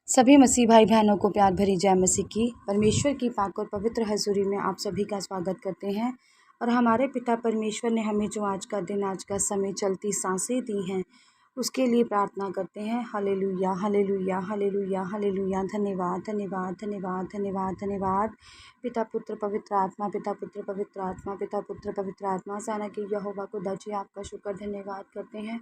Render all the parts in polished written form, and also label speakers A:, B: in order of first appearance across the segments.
A: सभी मसीह भाई बहनों को प्यार भरी जय मसीह की। परमेश्वर की पाक और पवित्र हजूरी में आप सभी का स्वागत करते हैं। और हमारे पिता परमेश्वर ने हमें जो आज का दिन, आज का समय, चलती सांसें दी हैं, उसके लिए प्रार्थना करते हैं। Hallelujah, hallelujah, hallelujah, hallelujah. धन्यवाद, धन्यवाद, धन्यवाद, धन्यवाद, धन्यवाद। पिता पुत्र पवित्र आत्मा, पिता पुत्र पवित्र आत्मा, पिता पुत्र पवित्र आत्मा। साना की यहोवा खुदा जी, आपका शुक्र धन्यवाद करते हैं।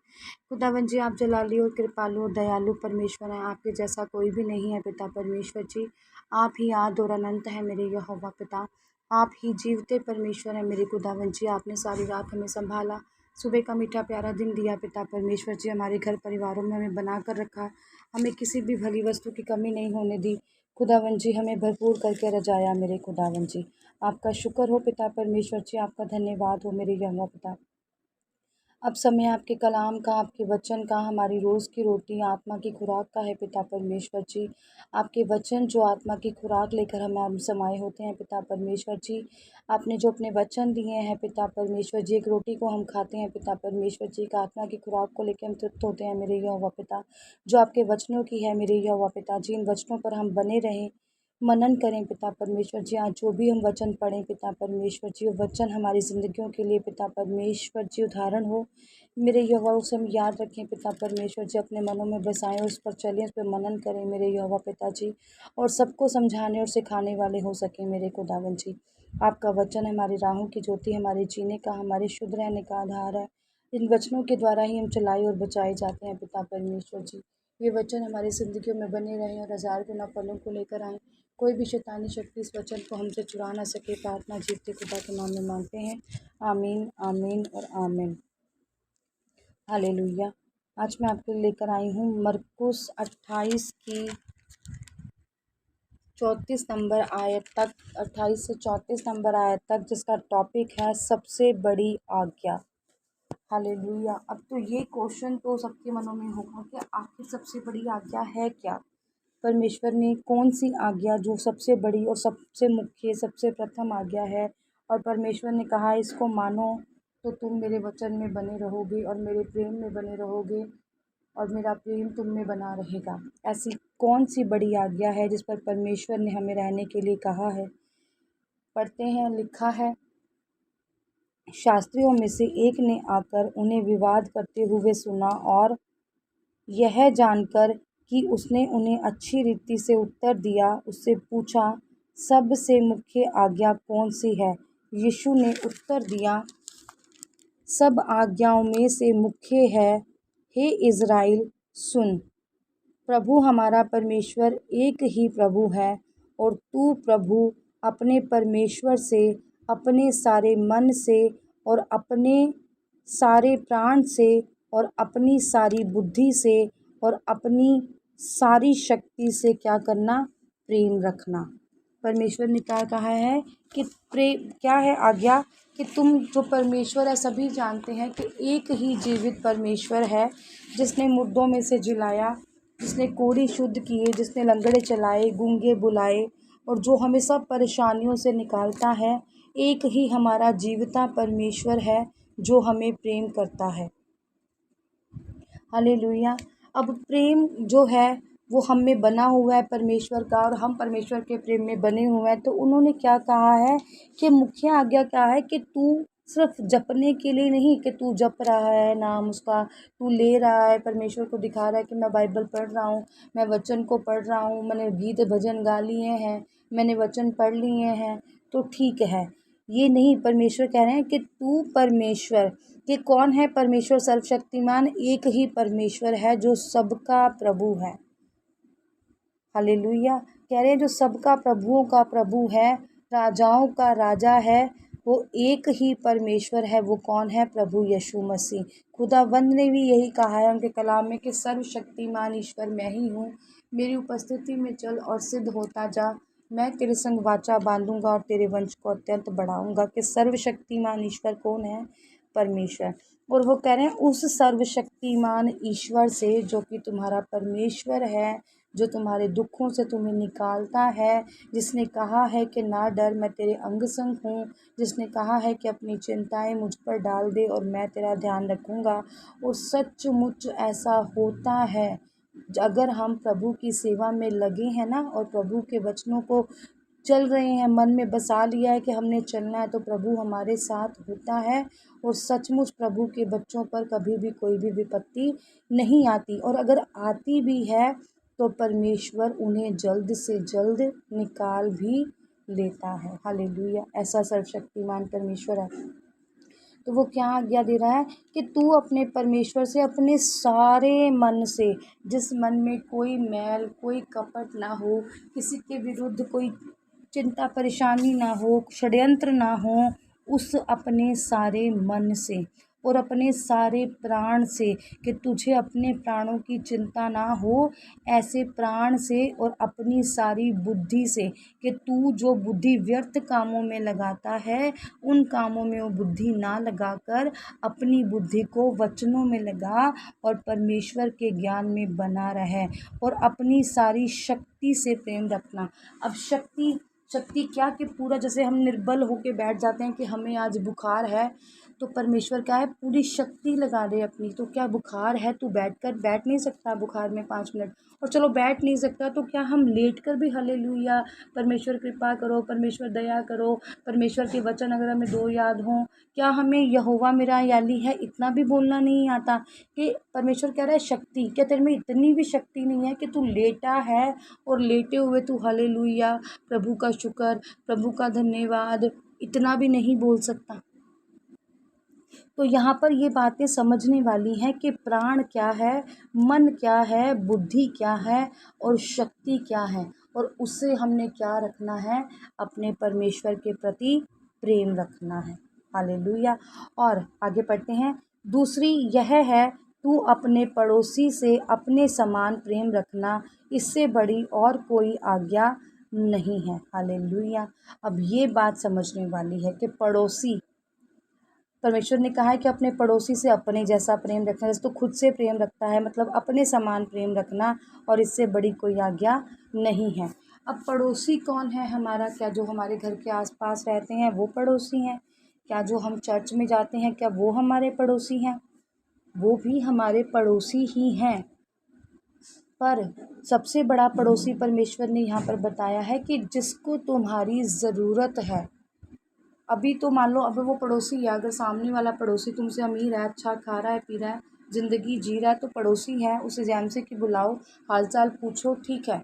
A: खुदावन जी, आप जलाली और कृपालु और दयालु परमेश्वर हैं। आपके जैसा कोई भी नहीं है पिता परमेश्वर जी। आप ही आद और अनंत है मेरे यहोवा पिता। आप ही जीवते परमेश्वर हैं मेरे खुदावन जी। आपने सारी रात हमें संभाला, सुबह का मीठा प्यारा दिन दिया पिता परमेश्वर जी। हमारे घर परिवारों में हमें बना कर रखा, हमें किसी भी भली वस्तु की कमी नहीं होने दी खुदावन जी। हमें भरपूर करके रजाया मेरे खुदावन जी। आपका शुक्र हो पिता परमेश्वर जी, आपका धन्यवाद हो मेरे यहोवा पिता। अब समय आपके कलाम का, आपके वचन का, हमारी रोज़ की रोटी आत्मा की खुराक का है पिता परमेश्वर जी। आपके वचन जो आत्मा की खुराक लेकर हम समाये होते हैं पिता परमेश्वर जी। आपने जो अपने वचन दिए हैं पिता परमेश्वर जी, एक रोटी को हम खाते हैं पिता परमेश्वर जी, एक आत्मा की खुराक को लेकर हम तृप्त होते हैं मेरे यहोवा पिता, जो आपके वचनों की है मेरे यहोवा पिता जी। इन वचनों पर हम बने रहें, मनन करें पिता परमेश्वर जी। आज जो भी हम वचन पढ़ें पिता परमेश्वर जी, वो वचन हमारी ज़िंदगियों के लिए पिता परमेश्वर जी उदाहरण हो मेरे यहोवा। उसे हम याद रखें पिता परमेश्वर जी, अपने मनों में बसाएं, उस पर चलें, उस पर मनन करें मेरे यहोवा पिता जी, और सबको समझाने और सिखाने वाले हो सकें मेरे खुदावन जी। आपका वचन हमारी राहों की ज्योति, हमारे जीने का, हमारे शुद्ध रहने का आधार है। इन वचनों के द्वारा ही हम चलाए और बचाए जाते हैं पिता परमेश्वर जी। ये वचन हमारी ज़िंदगियों में बने रहें और हज़ार गुना फलों को लेकर आएँ। कोई भी शैतानी शक्ति इस वचन को हमसे चुरा ना सके। प्रार्थना जीवते खुदा के नाम में मांगते हैं, आमीन, आमीन और आमीन। हालेलुया। आज मैं आपके लिए लेकर आई हूँ मरकुस 28 की 34 नंबर आयत तक, 28 से 34 नंबर आयत तक, जिसका टॉपिक है सबसे बड़ी आज्ञा। हालेलुया। अब तो ये क्वेश्चन तो सबके मनों में होगा कि आखिर सबसे बड़ी आज्ञा है क्या। परमेश्वर ने कौन सी आज्ञा जो सबसे बड़ी और सबसे मुख्य, सबसे प्रथम आज्ञा है, और परमेश्वर ने कहा इसको मानो तो तुम मेरे वचन में बने रहोगे और मेरे प्रेम में बने रहोगे और मेरा प्रेम तुम में बना रहेगा। ऐसी कौन सी बड़ी आज्ञा है जिस पर परमेश्वर ने हमें रहने के लिए कहा है। पढ़ते हैं, लिखा है, शास्त्रियों में से एक ने आकर उन्हें विवाद करते हुए सुना और यह जानकर कि उसने उन्हें अच्छी रीति से उत्तर दिया, उससे पूछा, सबसे मुख्य आज्ञा कौन सी है। यीशु ने उत्तर दिया, सब आज्ञाओं में से मुख्य है, हे इज़राइल सुन, प्रभु हमारा परमेश्वर एक ही प्रभु है, और तू प्रभु अपने परमेश्वर से अपने सारे मन से और अपने सारे प्राण से और अपनी सारी बुद्धि से और अपनी सारी शक्ति से क्या करना, प्रेम रखना। परमेश्वर ने क्या कहा है कि प्रेम क्या है आज्ञा, कि तुम जो परमेश्वर है, सभी जानते हैं कि एक ही जीवित परमेश्वर है, जिसने मुर्दों में से जिलाया, जिसने कोढ़ी शुद्ध किए, जिसने लंगड़े चलाए, गूंगे बुलाए, और जो हमें सब परेशानियों से निकालता है। एक ही हमारा जीवता परमेश्वर है जो हमें प्रेम करता है। हालेलुया। अब प्रेम जो है वो हम में बना हुआ है परमेश्वर का, और हम परमेश्वर के प्रेम में बने हुए हैं। तो उन्होंने क्या कहा है कि मुख्य आज्ञा क्या है, कि तू सिर्फ जपने के लिए नहीं, कि तू जप रहा है नाम उसका, तू ले रहा है, परमेश्वर को दिखा रहा है कि मैं बाइबल पढ़ रहा हूँ, मैं वचन को पढ़ रहा हूँ, मैंने गीत भजन गा लिए हैं, मैंने वचन पढ़ लिए हैं, तो ठीक है। ये नहीं, परमेश्वर कह रहे हैं कि तू परमेश्वर, कि कौन है परमेश्वर सर्वशक्तिमान, एक ही परमेश्वर है जो सबका प्रभु है। हालेलुया। कह रहे हैं जो सबका प्रभुओं का प्रभु है, राजाओं का राजा है, वो एक ही परमेश्वर है। वो कौन है, प्रभु यीशु मसीह। खुदावंद ने भी यही कहा है उनके कलाम में कि सर्वशक्तिमान ईश्वर मैं ही हूँ, मेरी उपस्थिति में चल और सिद्ध होता जा, मैं तेरे संग वाचा बांधूंगा और तेरे वंश को अत्यंत बढ़ाऊंगा। कि सर्वशक्तिमान ईश्वर कौन है, परमेश्वर। और वो कह रहे हैं उस सर्वशक्तिमान ईश्वर से जो कि तुम्हारा परमेश्वर है, जो तुम्हारे दुखों से तुम्हें निकालता है, जिसने कहा है कि ना डर, मैं तेरे अंग संग हूँ, जिसने कहा है कि अपनी चिंताएं मुझ पर डाल दे और मैं तेरा ध्यान रखूँगा। और सचमुच ऐसा होता है। अगर हम प्रभु की सेवा में लगे हैं ना और प्रभु के वचनों को चल रहे हैं, मन में बसा लिया है कि हमने चलना है, तो प्रभु हमारे साथ होता है। और सचमुच प्रभु के बच्चों पर कभी भी कोई भी विपत्ति नहीं आती, और अगर आती भी है तो परमेश्वर उन्हें जल्द से जल्द निकाल भी लेता है। हालेलुया! ऐसा सर्वशक्तिमान परमेश्वर है। तो वो क्या आज्ञा दे रहा है कि तू अपने परमेश्वर से अपने सारे मन से, जिस मन में कोई मैल, कोई कपट ना हो, किसी के विरुद्ध कोई चिंता परेशानी ना हो, षड्यंत्र ना हो, उस अपने सारे मन से और अपने सारे प्राण से, कि तुझे अपने प्राणों की चिंता ना हो, ऐसे प्राण से और अपनी सारी बुद्धि से, कि तू जो बुद्धि व्यर्थ कामों में लगाता है, उन कामों में वो बुद्धि ना लगाकर अपनी बुद्धि को वचनों में लगा और परमेश्वर के ज्ञान में बना रहे, और अपनी सारी शक्ति से प्रेम रखना। अब शक्ति शक्ति क्या, कि पूरा जैसे हम निर्बल होके बैठ जाते हैं कि हमें आज बुखार है, तो परमेश्वर क्या है, पूरी शक्ति लगा दे अपनी। तो क्या बुखार है, तू बैठ नहीं सकता बुखार में 5 मिनट, और चलो बैठ नहीं सकता तो क्या हम लेट कर भी हालेलुया परमेश्वर कृपा करो, परमेश्वर दया करो, परमेश्वर के वचन अगर हमें 2 याद हों, क्या हमें यहोवा मेरा याली है इतना भी बोलना नहीं आता? कि परमेश्वर कह रहा है शक्ति, क्या तेरे में इतनी भी शक्ति नहीं है कि तू लेटा है और लेटे हुए तू हालेलुया प्रभु का शुक्र, प्रभु का धन्यवाद इतना भी नहीं बोल सकता? तो यहाँ पर ये बातें समझने वाली हैं कि प्राण क्या है, मन क्या है, बुद्धि क्या है और शक्ति क्या है, और उससे हमने क्या रखना है, अपने परमेश्वर के प्रति प्रेम रखना है। हालेलुया! और आगे पढ़ते हैं, दूसरी यह है, तू अपने पड़ोसी से अपने समान प्रेम रखना, इससे बड़ी और कोई आज्ञा नहीं है। हालेलुया! अब ये बात समझने वाली है कि पड़ोसी, परमेश्वर ने कहा है कि अपने पड़ोसी से अपने जैसा प्रेम रखना, जैसे तो खुद से प्रेम रखता है, मतलब अपने समान प्रेम रखना, और इससे बड़ी कोई आज्ञा नहीं है। अब पड़ोसी कौन है हमारा? क्या जो हमारे घर के आसपास रहते हैं वो पड़ोसी हैं? क्या जो हम चर्च में जाते हैं क्या वो हमारे पड़ोसी हैं? वो भी हमारे पड़ोसी ही हैं। पर सबसे बड़ा पड़ोसी परमेश्वर ने यहाँ पर बताया है कि जिसको तुम्हारी ज़रूरत है। अभी तो मान लो, अब वो पड़ोसी है, अगर सामने वाला पड़ोसी तुमसे अमीर है, अच्छा खा रहा है, पी रहा है, ज़िंदगी जी रहा है, तो पड़ोसी है, उसे जैम से कि बुलाओ, हालचाल पूछो, ठीक है।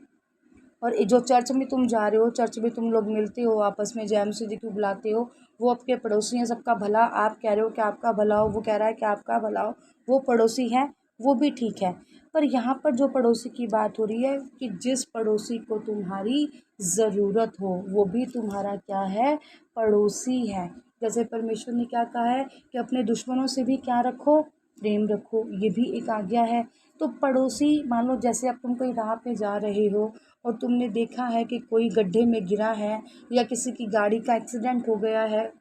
A: और जो चर्च में तुम जा रहे हो, चर्च में तुम लोग मिलते हो आपस में, जैम से क्यों बुलाते हो, वो आपके पड़ोसी हैं, सबका भला आप कह रहे हो कि आपका भला हो, वो कह रहा है कि आपका भला हो, वो पड़ोसी है, वो भी ठीक है। पर यहाँ पर जो पड़ोसी की बात हो रही है कि जिस पड़ोसी को तुम्हारी ज़रूरत हो, वो भी तुम्हारा क्या है, पड़ोसी है। जैसे परमेश्वर ने क्या कहा है कि अपने दुश्मनों से भी क्या रखो, प्रेम रखो, ये भी एक आज्ञा है। तो पड़ोसी, मान लो जैसे अब तुम कहीं राह पे जा रहे हो और तुमने देखा है कि कोई गड्ढे में गिरा है, या किसी की गाड़ी का एक्सीडेंट हो गया है,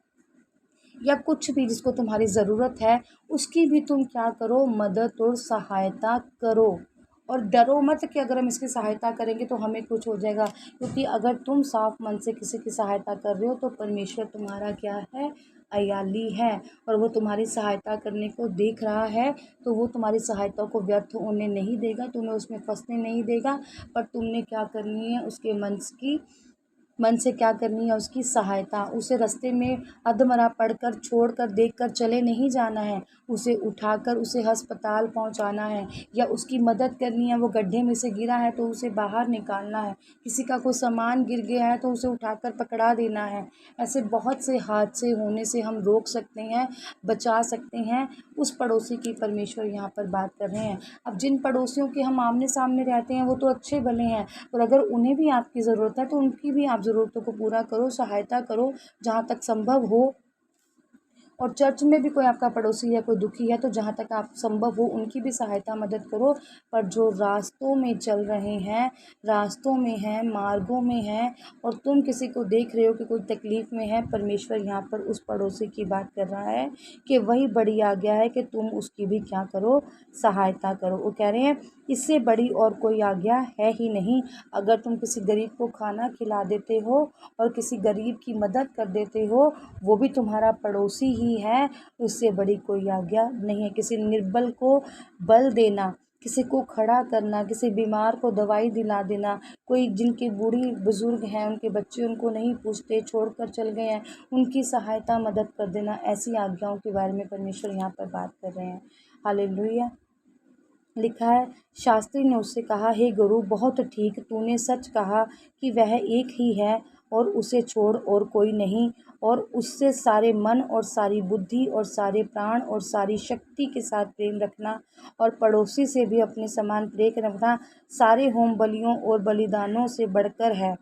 A: या कुछ भी जिसको तुम्हारी ज़रूरत है, उसकी भी तुम क्या करो, मदद और सहायता करो। और डरो मत कि अगर हम इसकी सहायता करेंगे तो हमें कुछ हो जाएगा, क्योंकि अगर तुम साफ मन से किसी की सहायता कर रहे हो तो परमेश्वर तुम्हारा क्या है, अयाली है, और वो तुम्हारी सहायता करने को देख रहा है, तो वो तुम्हारी सहायता को व्यर्थ होने नहीं देगा, तुम्हें उसमें फंसने नहीं देगा। पर तुमने क्या करनी है, उसके मन से क्या करनी है, उसकी सहायता। उसे रास्ते में अधमरा पड़कर, छोड़कर, देखकर चले नहीं जाना है, उसे उठाकर उसे अस्पताल पहुंचाना है, या उसकी मदद करनी है। वो गड्ढे में से गिरा है तो उसे बाहर निकालना है, किसी का कोई सामान गिर गया है तो उसे उठाकर पकड़ा देना है। ऐसे बहुत से हादसे होने से हम रोक सकते हैं, बचा सकते हैं। उस पड़ोसी की परमेश्वर यहाँ पर बात कर रहे हैं। अब जिन पड़ोसियों के हम आमने सामने रहते हैं वो तो अच्छे भले हैं, और अगर उन्हें भी आपकी ज़रूरत है तो उनकी भी आप ज़रूरतों को पूरा करो, सहायता करो जहाँ तक संभव हो। और चर्च में भी कोई आपका पड़ोसी है, कोई दुखी है, तो जहाँ तक आप संभव हो उनकी भी सहायता मदद करो। पर जो रास्तों में चल रहे हैं, रास्तों में हैं, मार्गों में हैं, और तुम किसी को देख रहे हो कि कोई तकलीफ़ में है, परमेश्वर यहाँ पर उस पड़ोसी की बात कर रहा है कि वही बड़ी आज्ञा है कि तुम उसकी भी क्या करो, सहायता करो। वो कह रहे हैं इससे बड़ी और कोई आज्ञा है ही नहीं। अगर तुम किसी गरीब को खाना खिला देते हो और किसी गरीब की मदद कर देते हो, वो भी तुम्हारा पड़ोसी ही है, उससे बड़ी कोई आज्ञा नहीं है। किसी निर्बल को बल देना, किसी को खड़ा करना, किसी बीमार को दवाई दिला देना, कोई जिनके बूढ़ी बुजुर्ग हैं उनके बच्चे उनको नहीं पूछते, छोड़कर चल गए हैं, उनकी सहायता मदद कर देना, ऐसी आज्ञाओं के बारे में परमेश्वर यहाँ पर बात कर रहे हैं। हालेलुया। लिखा है, शास्त्री ने उससे कहा, हे गुरु, बहुत ठीक, तूने सच कहा कि वह एक ही है और उसे छोड़ और कोई नहीं, और उससे सारे मन और सारी बुद्धि और सारे प्राण और सारी शक्ति के साथ प्रेम रखना, और पड़ोसी से भी अपने समान प्रेम रखना सारे होम बलियों और बलिदानों से बढ़कर है।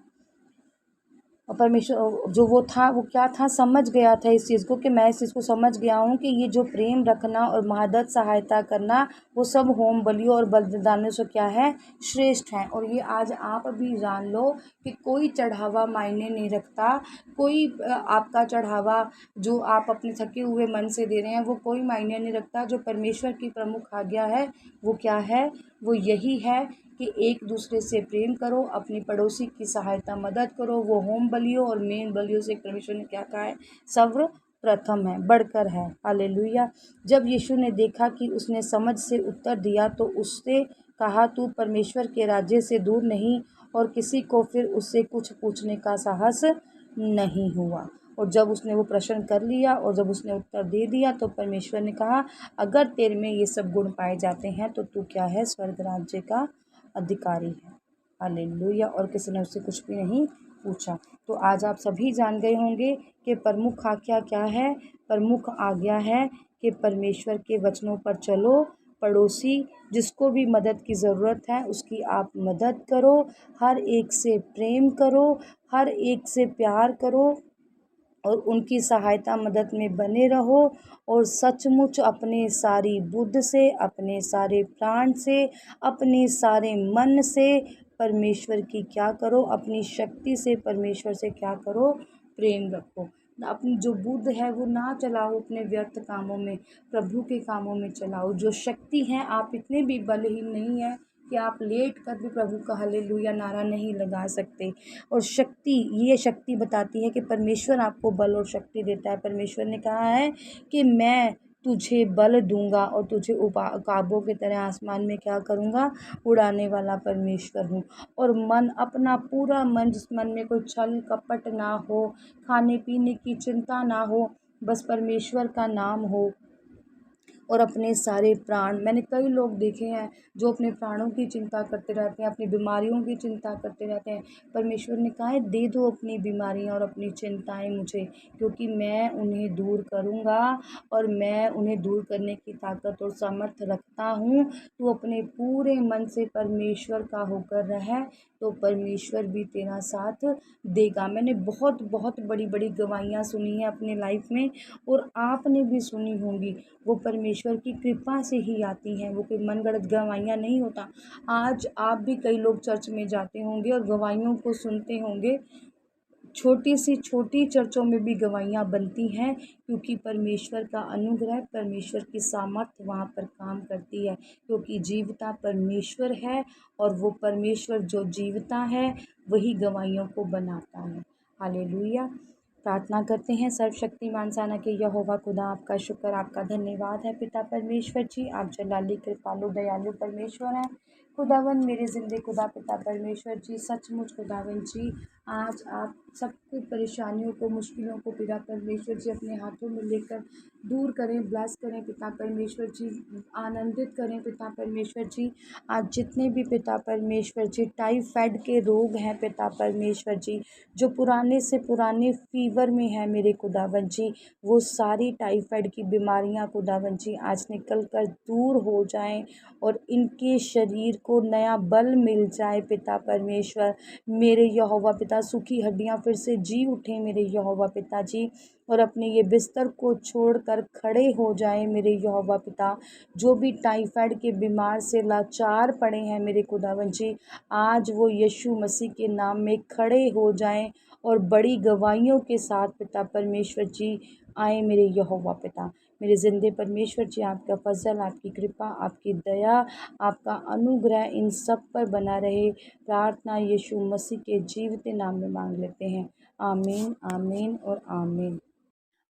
A: और परमेश्वर जो वो था, वो क्या था, समझ गया था इस चीज़ को, कि मैं इस चीज़ को समझ गया हूँ कि ये जो प्रेम रखना और मदद सहायता करना, वो सब होम बलियों और बलिदानों से क्या है, श्रेष्ठ है। और ये आज आप भी जान लो कि कोई चढ़ावा मायने नहीं रखता, कोई आपका चढ़ावा जो आप अपने थके हुए मन से दे रहे हैं वो कोई मायने नहीं रखता। जो परमेश्वर की प्रमुख आज्ञा है वो क्या है, वो यही है कि एक दूसरे से प्रेम करो, अपनी पड़ोसी की सहायता मदद करो। वो होम बलियों और मेन बलियों से परमेश्वर ने क्या कहा है, सर्वप्रथम है, बढ़कर है। हालेलुया। जब यीशु ने देखा कि उसने समझ से उत्तर दिया तो उससे कहा, तू परमेश्वर के राज्य से दूर नहीं, और किसी को फिर उससे कुछ पूछने का साहस नहीं हुआ। और जब उसने वो प्रश्न कर लिया और जब उसने उत्तर दे दिया तो परमेश्वर ने कहा, अगर तेरे में ये सब गुण पाए जाते हैं तो तू क्या है, स्वर्ग राज्य का अधिकारी है। हालेलुया। और किसी ने उससे कुछ भी नहीं पूछा। तो आज आप सभी जान गए होंगे कि प्रमुख आज्ञा क्या है। प्रमुख आज्ञा है कि परमेश्वर के वचनों पर चलो, पड़ोसी जिसको भी मदद की ज़रूरत है उसकी आप मदद करो, हर एक से प्रेम करो, हर एक से प्यार करो, और उनकी सहायता मदद में बने रहो, और सचमुच अपने सारी बुद्धि से, अपने सारे प्राण से, अपने सारे मन से परमेश्वर की क्या करो, अपनी शक्ति से परमेश्वर से क्या करो, प्रेम रखो। अपनी जो बुद्धि है वो ना चलाओ अपने व्यर्थ कामों में, प्रभु के कामों में चलाओ। जो शक्ति है, आप इतने भी बलहीन नहीं है कि आप लेट कर भी प्रभु का हालेलुया नारा नहीं लगा सकते। और शक्ति, ये शक्ति बताती है कि परमेश्वर आपको बल और शक्ति देता है। परमेश्वर ने कहा है कि मैं तुझे बल दूंगा और तुझे उकाबों की तरह आसमान में क्या करूँगा, उड़ाने वाला परमेश्वर हूँ। और मन, अपना पूरा मन, जिस मन में कोई छल कपट ना हो, खाने पीने की चिंता ना हो, बस परमेश्वर का नाम हो, और अपने सारे प्राण। मैंने कई लोग देखे हैं जो अपने प्राणों की चिंता करते रहते हैं, अपनी बीमारियों की चिंता करते रहते हैं। परमेश्वर ने कहा है, दे दो अपनी बीमारियां और अपनी चिंताएं मुझे, क्योंकि मैं उन्हें दूर करूंगा, और मैं उन्हें दूर करने की ताकत और सामर्थ रखता हूँ। तू अपने पूरे मन से परमेश्वर का होकर रह, तो परमेश्वर भी तेरा साथ देगा। मैंने बहुत बहुत बड़ी बड़ी गवाहियाँ सुनी हैं अपने लाइफ में, और आपने भी सुनी होंगी। वो परमेश्वर की कृपा से ही आती हैं, वो कोई मनगढ़ंत गवाहियाँ नहीं होता। आज आप भी, कई लोग चर्च में जाते होंगे और गवाहियों को सुनते होंगे, छोटी सी छोटी चर्चों में भी गवाहियाँ बनती हैं, क्योंकि परमेश्वर का अनुग्रह, परमेश्वर की सामर्थ वहाँ पर काम करती है, क्योंकि जीवता परमेश्वर है, और वो परमेश्वर जो जीवता है वही गवाहियों को बनाता है। हालेलुया। प्रार्थना करते हैं। सर्वशक्तिमान साना के यहोवा खुदा, आपका शुक्र, आपका धन्यवाद है पिता परमेश्वर जी। आप जलाली, कृपालु, दयालु परमेश्वर हैं। खुदावन मेरे ज़िंदे खुदा पिता परमेश्वर जी, सचमुच खुदावन जी, आज आप सबकी परेशानियों को, मुश्किलों को पिता परमेश्वर जी अपने हाथों में लेकर दूर करें, ब्लेस करें पिता परमेश्वर जी, आनंदित करें पिता परमेश्वर जी। आज जितने भी पिता परमेश्वर जी टाइफाइड के रोग हैं पिता परमेश्वर जी, जो पुराने से पुराने फीवर में है मेरे खुदावन जी, वो सारी टाइफाइड की बीमारियां खुदावन जी आज निकल कर दूर हो जाएं, और इनके शरीर को नया बल मिल जाए पिता परमेश्वर। मेरे यहोवा पिता, सूखी हड्डियां फिर से जी उठें मेरे यहोवा पिता जी, और अपने ये बिस्तर को छोड़कर खड़े हो जाएं मेरे यहोवा पिता। जो भी टाइफाइड के बीमार से लाचार पड़े हैं मेरे खुदावन जी, आज वो यीशु मसीह के नाम में खड़े हो जाएं, और बड़ी गवाहियों के साथ पिता परमेश्वर जी आए मेरे यहोवा पिता। मेरे ज़िंदे परमेश्वर जी, आपका फजल, आपकी कृपा, आपकी दया, आपका अनुग्रह इन सब पर बना रहे। प्रार्थना यीशु मसीह के जीवते नाम में मांग लेते हैं। आमीन, आमीन और आमीन।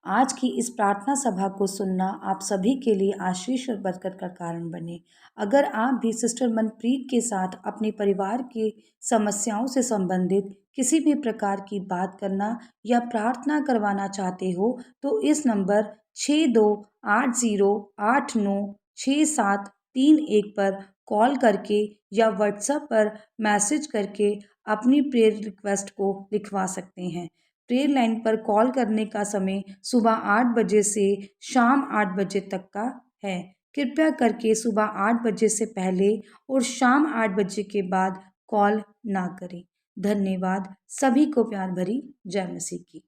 A: आज की इस प्रार्थना सभा को सुनना आप सभी के लिए आशीष और बरकत का कारण बने। अगर आप भी सिस्टर मनप्रीत के साथ अपने परिवार की समस्याओं से संबंधित किसी भी प्रकार की बात करना या प्रार्थना करवाना चाहते हो तो इस नंबर 6280896731 पर कॉल करके या व्हाट्सएप पर मैसेज करके अपनी प्रेयर रिक्वेस्ट को लिखवा सकते हैं। प्रेयर लाइन पर कॉल करने का समय सुबह 8 बजे से शाम 8 बजे तक का है। कृपया करके सुबह 8 बजे से पहले और शाम 8 बजे के बाद कॉल ना करें। धन्यवाद। सभी को प्यार भरी जय मसीह की।